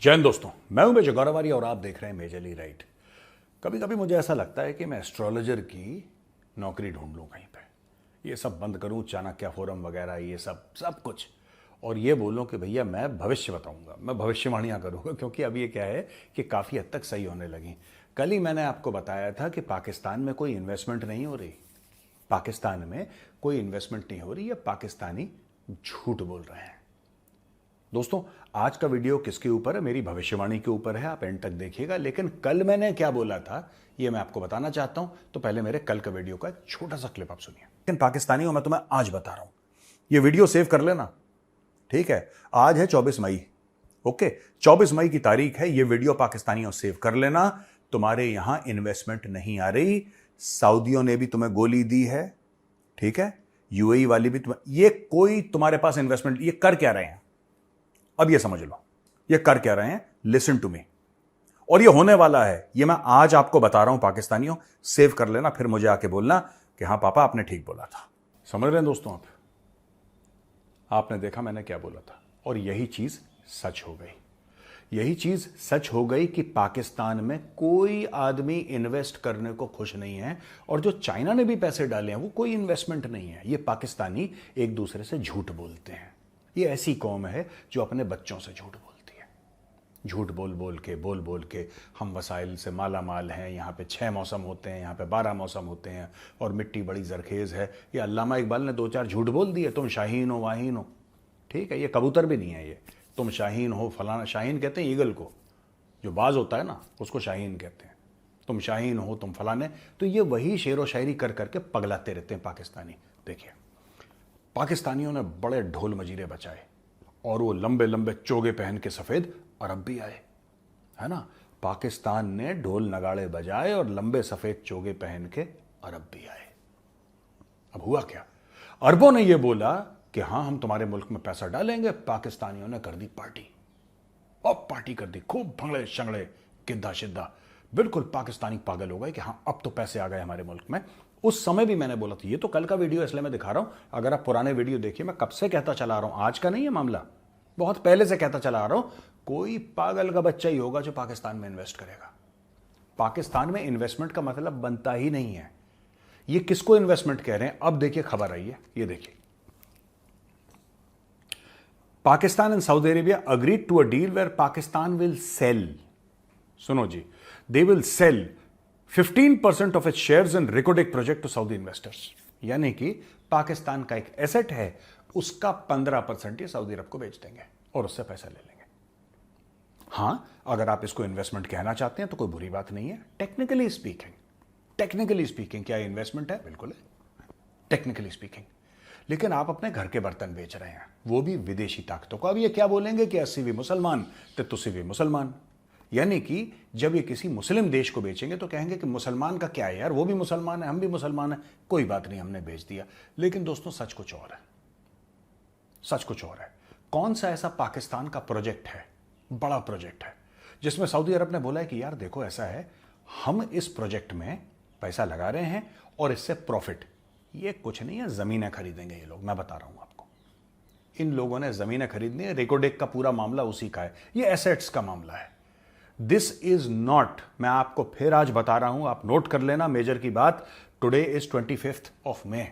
जय हिंद दोस्तों, मैं हूं मेजर गौरवारी और आप देख रहे हैं मेजरली राइट। कभी कभी मुझे ऐसा लगता है कि मैं एस्ट्रोलॉजर की नौकरी ढूंढ लूं कहीं पे, ये सब बंद करूं, चाणक्य फोरम वगैरह ये सब सब कुछ, और ये बोलूं कि भैया मैं भविष्य बताऊंगा, मैं भविष्यवाणियां करूंगा। क्योंकि अब ये क्या है कि काफ़ी हद तक सही होने लगी। कल ही मैंने आपको बताया था कि पाकिस्तान में कोई इन्वेस्टमेंट नहीं हो रही, पाकिस्तान में कोई इन्वेस्टमेंट नहीं हो रही, ये पाकिस्तानी झूठ बोल रहे हैं। दोस्तों, आज का वीडियो किसके ऊपर है? मेरी भविष्यवाणी के ऊपर है, आप एंड तक देखिएगा। लेकिन कल मैंने क्या बोला था ये मैं आपको बताना चाहता हूं, तो पहले मेरे कल का वीडियो का एक छोटा सा क्लिप आप सुनिए। लेकिन पाकिस्तानियों मैं तुम्हें आज बता रहा हूं, ये वीडियो सेव कर लेना, ठीक है? आज है 24 मई, ओके? 24 मई की तारीख है, ये वीडियो पाकिस्तानियों सेव कर लेना। तुम्हारे यहां इन्वेस्टमेंट नहीं आ रही, सऊदियों ने भी तुम्हें गोली दी है, ठीक है? यूएई वाली भी तुम्हें, ये कोई तुम्हारे पास इन्वेस्टमेंट, ये कर क्या रहे हैं? अब ये समझ लो, ये कर क्या रहे हैं? Listen to me. और ये होने वाला है, ये मैं आज आपको बता रहा हूं पाकिस्तानियों, सेव कर लेना, फिर मुझे आके बोलना कि हां पापा आपने ठीक बोला था। समझ रहे हैं दोस्तों? आपने देखा मैंने क्या बोला था, और यही चीज सच हो गई। यही चीज सच हो गई कि पाकिस्तान में कोई आदमी इन्वेस्ट करने को खुश नहीं है, और जो चाइना ने भी पैसे डाले हैं वो कोई इन्वेस्टमेंट नहीं है। ये पाकिस्तानी एक दूसरे से झूठ बोलते हैं। ये ऐसी कौम है जो अपने बच्चों से झूठ बोलती है। झूठ बोल बोल के हम वसाइल से माला माल हैं। यहाँ पे 6 मौसम होते हैं, यहाँ पे 12 मौसम होते हैं, और मिट्टी बड़ी जरखेज है। ये अल्लामा इकबाल ने 2-4 झूठ बोल दिए, तुम शाहीन हो वाहीन हो, ठीक है? ये कबूतर भी नहीं है, ये तुम शाहीन हो फलाना। शाहीन कहते हैं ईगल को, जो बाज होता है ना उसको शाहीन कहते हैं। तुम शाहीन हो, तुम फलाने। तो ये वही शेर व शायरी कर करके पगलाते रहते हैं पाकिस्तानी। देखिए, पाकिस्तानियों ने बड़े ढोल मजीरे बचाए, और वो लंबे लंबे चोगे पहन के सफेद अरब भी आए, है ना? पाकिस्तान ने ढोल नगाड़े बजाए और लंबे सफेद चोगे पहन के अरब भी आए। अब हुआ क्या? अरबों ने ये बोला कि हां हम तुम्हारे मुल्क में पैसा डालेंगे। पाकिस्तानियों ने कर दी पार्टी, अब पार्टी कर दी, खूब भंगड़े शंगड़े किद्दा शिद्दा। बिल्कुल पाकिस्तानी पागल हो गए कि हाँ अब तो पैसे आ गए हमारे मुल्क में। उस समय भी मैंने बोला था, ये तो कल का वीडियो इसलिए मैं दिखा रहा हूं, अगर आप पुराने वीडियो देखिए, मैं कब से कहता चला आ रहा हूं, आज का नहीं है मामला, बहुत पहले से कहता चला आ रहा हूं, कोई पागल का बच्चा ही होगा जो पाकिस्तान में इन्वेस्ट करेगा। पाकिस्तान में इन्वेस्टमेंट का मतलब बनता ही नहीं है। ये किसको इन्वेस्टमेंट कह रहे हैं? अब देखिए खबर आई है, ये देखिए, Pakistan and Saudi Arabia agreed to a deal where Pakistan will sell, सुनो जी, they will sell 15% of its shares in Reko Diq project to Saudi investors. यानी कि पाकिस्तान का एक एसेट है, उसका 15% ये सऊदी अरब को बेच देंगे और उससे पैसा ले लेंगे। हां, अगर आप इसको इन्वेस्टमेंट कहना चाहते हैं तो कोई बुरी बात नहीं है। टेक्निकली स्पीकिंग क्या इन्वेस्टमेंट है? बिल्कुल है, टेक्निकली स्पीकिंग। लेकिन आप अपने घर के बर्तन बेच रहे हैं, वो भी विदेशी ताकतों को। अब ये क्या बोलेंगे कि 80 भी मुसलमान तो तुसी भी मुसलमान। यानी कि जब ये किसी मुस्लिम देश को बेचेंगे तो कहेंगे कि मुसलमान का क्या है यार, वो भी मुसलमान है, हम भी मुसलमान हैं, कोई बात नहीं, हमने बेच दिया। लेकिन दोस्तों सच कुछ और है, सच कुछ और है। कौन सा ऐसा पाकिस्तान का प्रोजेक्ट है, बड़ा प्रोजेक्ट है, जिसमें सऊदी अरब ने बोला है कि यार देखो ऐसा है, हम इस प्रोजेक्ट में पैसा लगा रहे हैं और इससे प्रॉफिट, ये कुछ नहीं है, जमीनें खरीदेंगे ये लोग। मैं बता रहा हूं आपको, इन लोगों ने जमीनें खरीदनी है। रिकोडेक का पूरा मामला उसी का है, ये एसेट्स का मामला है। दिस इज नॉट, मैं आपको फिर आज बता रहा हूं, आप नोट कर लेना मेजर की बात। टुडे इज 25 ऑफ मे,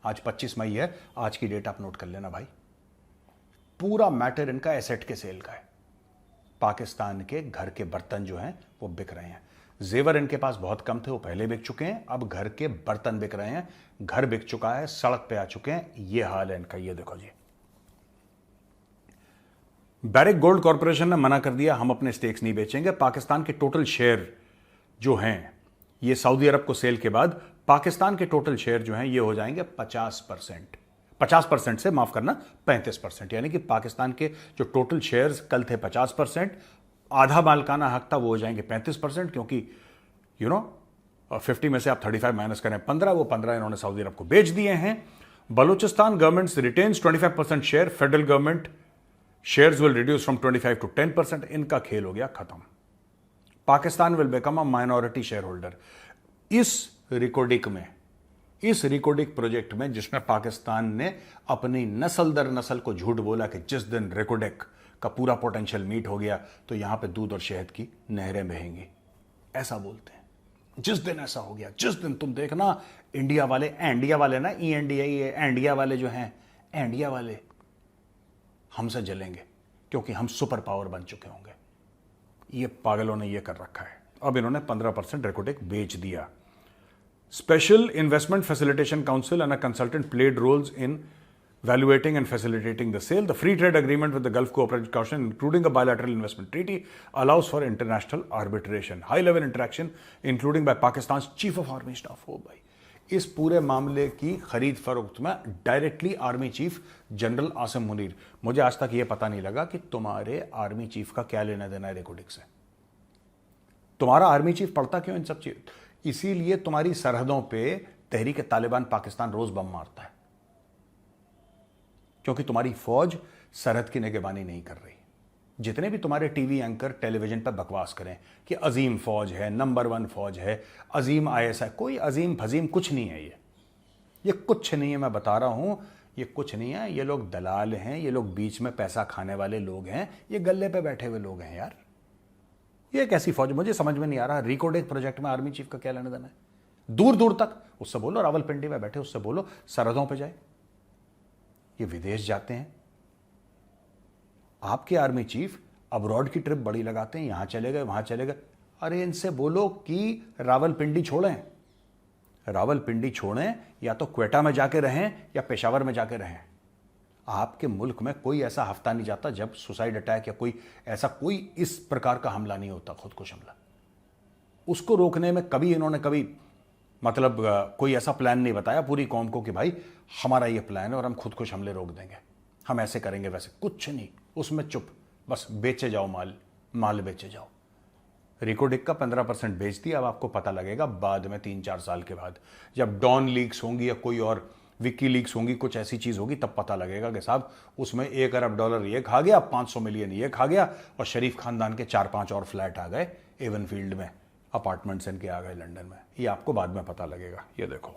आज 25 मई है, आज की डेट आप नोट कर लेना भाई। पूरा मैटर इनका एसेट के सेल का है। पाकिस्तान के घर के बर्तन जो हैं वो बिक रहे हैं। जेवर इनके पास बहुत कम थे, वो पहले बिक चुके हैं, अब घर के बर्तन बिक रहे हैं। घर बिक चुका है, सड़क पे आ चुके हैं, ये हाल है इनका। ये देखो जी, बैरिक गोल्ड कॉर्पोरेशन ने मना कर दिया, हम अपने स्टेक्स नहीं बेचेंगे। पाकिस्तान के टोटल शेयर जो हैं, ये सऊदी अरब को सेल के बाद पाकिस्तान के टोटल शेयर जो हैं ये हो जाएंगे 50%। 50% से माफ करना, 35%। यानी कि पाकिस्तान के जो टोटल शेयर्स कल थे 50%, आधा मालिकाना हक था, वो हो जाएंगे 35%। क्योंकि 50 में से आप 35 माइनस करें 15, वो 15 इन्होंने सऊदी अरब को बेच दिए हैं। Balochistan government retains 25% share, federal government shares will reduce from 25 to 10%। इनका खेल हो गया खत्म। Pakistan will become a minority share holder. इस रिकोडिक प्रोजेक्ट में, जिसमें पाकिस्तान ने अपनी नस्ल दर नस्ल को झूठ बोला कि जिस दिन रिकोडिक का पूरा पोटेंशियल मीट हो गया तो यहां पे दूध और शहद की नहरें बहेंगी, ऐसा बोलते हैं। जिस दिन ऐसा हो गया, जिस दिन तुम देखना इंडिया वाले ना, इंडिया वाले जो हैं, इंडिया वाले हमसे जलेंगे क्योंकि हम सुपर पावर बन चुके होंगे। ये पागलों ने ये कर रखा है। अब इन्होंने 15% रेकोटेक बेच दिया। Special investment facilitation council and a consultant played roles in evaluating and facilitating the sale. The free trade agreement with the Gulf Cooperation Council, including a bilateral investment treaty, allows for international arbitration. High-level interaction, including by Pakistan's Chief of Army Staff. हो भाई, इस पूरे मामले की खरीद फरोख्त में directly army chief general Asim Munir. मुझे आज तक यह पता नहीं लगा कि तुम्हारे आर्मी चीफ का क्या लेना देना है रेकोडिक से। तुम्हारा आर्मी चीफ पढ़ता क्यों इन सब चीज? इसीलिए तुम्हारी सरहदों पे तहरीक तालिबान पाकिस्तान रोज बम मारता है, क्योंकि तुम्हारी फौज सरहद की निगरानी नहीं कर रही। जितने भी तुम्हारे टीवी एंकर टेलीविजन पर बकवास करें कि अजीम फौज है, नंबर 1 फौज है, अजीम आईएसआई, कोई अजीम फजीम कुछ नहीं है। ये कुछ नहीं है, मैं बता रहा हूं, ये कुछ नहीं है। ये लोग दलाल हैं, ये लोग बीच में पैसा खाने वाले लोग हैं, ये गल्ले पे बैठे हुए लोग हैं यार। ये एक ऐसी फौज, मुझे समझ में नहीं आ रहा रिकोडेक प्रोजेक्ट में आर्मी चीफ का क्या लेना देना है। दूर दूर तक उससे बोलो, रावलपिंडी में बैठे उससे बोलो सरहदों पर जाए। ये विदेश जाते हैं, आपके आर्मी चीफ अब्रॉड की ट्रिप बड़ी लगाते हैं, यहां चले गए वहां चले गए। अरे इनसे बोलो कि रावलपिंडी छोड़ें, रावलपिंडी छोड़ें, या तो क्वेटा में जाके रहें या पेशावर में जाके रहें। आपके मुल्क में कोई ऐसा हफ्ता नहीं जाता जब सुसाइड अटैक या कोई ऐसा कोई इस प्रकार का हमला नहीं होता, खुदकुश हमला। उसको रोकने में कभी इन्होंने कभी मतलब कोई ऐसा प्लान नहीं बताया पूरी कौम को कि भाई हमारा ये प्लान है और हम खुदकुश हमले रोक देंगे, हम ऐसे करेंगे वैसे, कुछ नहीं। उसमें चुप, बस बेचे जाओ माल बेचे जाओ। रिकोडिक का 15% बेच दिया। अब आपको पता लगेगा बाद में 3-4 साल के बाद, जब डॉन लीक्स होंगी या कोई और विकी लीक्स होंगी, कुछ ऐसी चीज होगी, तब पता लगेगा कि साहब उसमें $1 अरब ये खा गया, 500 मिलियन ये खा गया, और शरीफ खानदान के 4-5 और फ्लैट आ गए एवन फील्ड में, अपार्टमेंट्स इनके आ गए लंदन में। ये आपको बाद में पता लगेगा। ये देखो,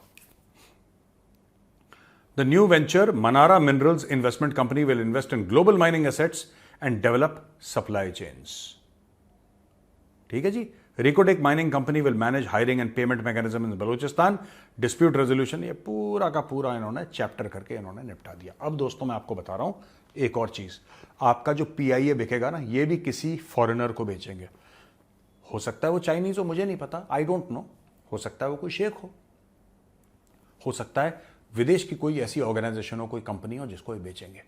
the new venture Manara minerals investment company will invest in global mining assets and develop supply chains. ठीक है जी। Reko Diq mining company will manage hiring and payment mechanism in Balochistan, dispute resolution. ये पूरा का पूरा इन्होंने चैप्टर करके इन्होंने निपटा दिया। अब दोस्तों मैं आपको बता रहा हूं एक और चीज, आपका जो पीआईए बिकेगा ना, ये भी किसी फॉरेनर को बेचेंगे। हो सकता है वो चाइनीज हो, मुझे नहीं पता, आई डोंट नो। हो सकता है वो कोई शेख हो सकता है विदेश की कोई ऐसी ऑर्गेनाइजेशन हो, कोई कंपनी हो जिसको ये बेचेंगे।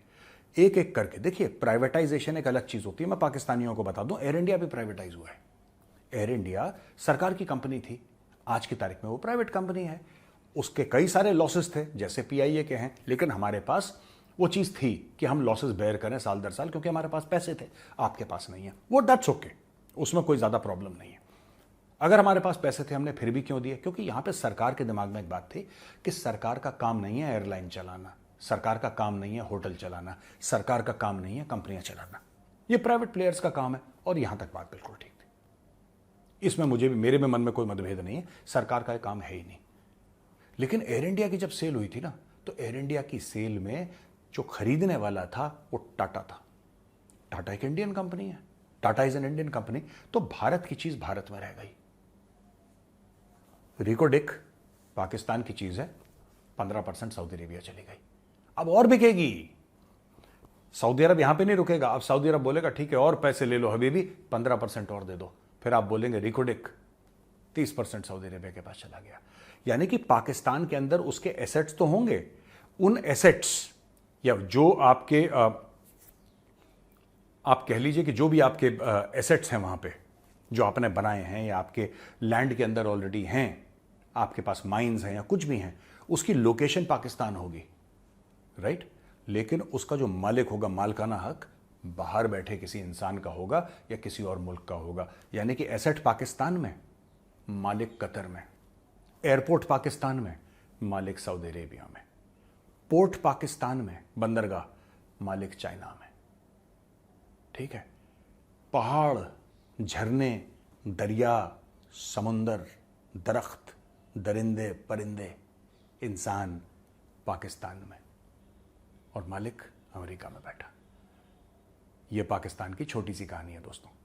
एक एक करके देखिए, प्राइवेटाइजेशन एक अलग चीज होती है। मैं पाकिस्तानियों को बता दूं, एयर इंडिया भी प्राइवेटाइज हुआ है। एयर इंडिया सरकार की कंपनी थी, आज की तारीख में वो प्राइवेट कंपनी है। उसके कई सारे लॉसेस थे जैसे पीआईए के हैं, लेकिन हमारे पास वो चीज थी कि हम लॉसेस बेयर करें साल दर साल, क्योंकि हमारे पास पैसे थे, आपके पास नहीं है। वो दैट्स ओके, उसमें कोई ज्यादा प्रॉब्लम नहीं है। अगर हमारे पास पैसे थे, हमने फिर भी क्यों दिए? क्योंकि यहां पे सरकार के दिमाग में एक बात थी कि सरकार का काम नहीं है एयरलाइन चलाना, सरकार का काम नहीं है होटल चलाना, सरकार का काम नहीं है कंपनियां चलाना, ये प्राइवेट प्लेयर्स का काम है। और यहां तक बात बिल्कुल ठीक थी, इसमें मुझे भी, मेरे में मन में कोई मतभेद नहीं है, सरकार का काम है ही नहीं। लेकिन एयर इंडिया की जब सेल हुई थी ना, तो एयर इंडिया की सेल में जो खरीदने वाला था वो टाटा था। टाटा एक इंडियन कंपनी है, Tata is an Indian company, तो भारत की चीज भारत में रह गई। रिकोडिक पाकिस्तान की चीज है, 15% सऊदी अरेबिया चली गई। अब और बिकेगी, सऊदी अरब यहां पे नहीं रुकेगा। अब सऊदी अरब बोलेगा ठीक है और पैसे ले लो हबीबी, 15% और दे दो। फिर आप बोलेंगे रिकोडिक 30% सऊदी अरेबिया के पास चला गया। यानी कि पाकिस्तान के अंदर उसके एसेट्स तो होंगे, उन एसेट्स या जो आपके आप कह लीजिए कि जो भी आपके एसेट्स हैं वहां पे जो आपने बनाए हैं या आपके लैंड के अंदर ऑलरेडी हैं, आपके पास माइंस हैं या कुछ भी हैं, उसकी लोकेशन पाकिस्तान होगी, राइट। लेकिन उसका जो मालिक होगा, मालकाना हक बाहर बैठे किसी इंसान का होगा या किसी और मुल्क का होगा। यानी कि एसेट पाकिस्तान में, मालिक कतर में, एयरपोर्ट पाकिस्तान में, मालिक सऊदी अरेबिया में, पोर्ट पाकिस्तान में, बंदरगाह, मालिक चाइना में। ठीक है। पहाड़, झरने, दरिया, समुंदर, दरख्त, दरिंदे, परिंदे, इंसान पाकिस्तान में, और मालिक अमेरिका में बैठा। ये पाकिस्तान की छोटी सी कहानी है दोस्तों।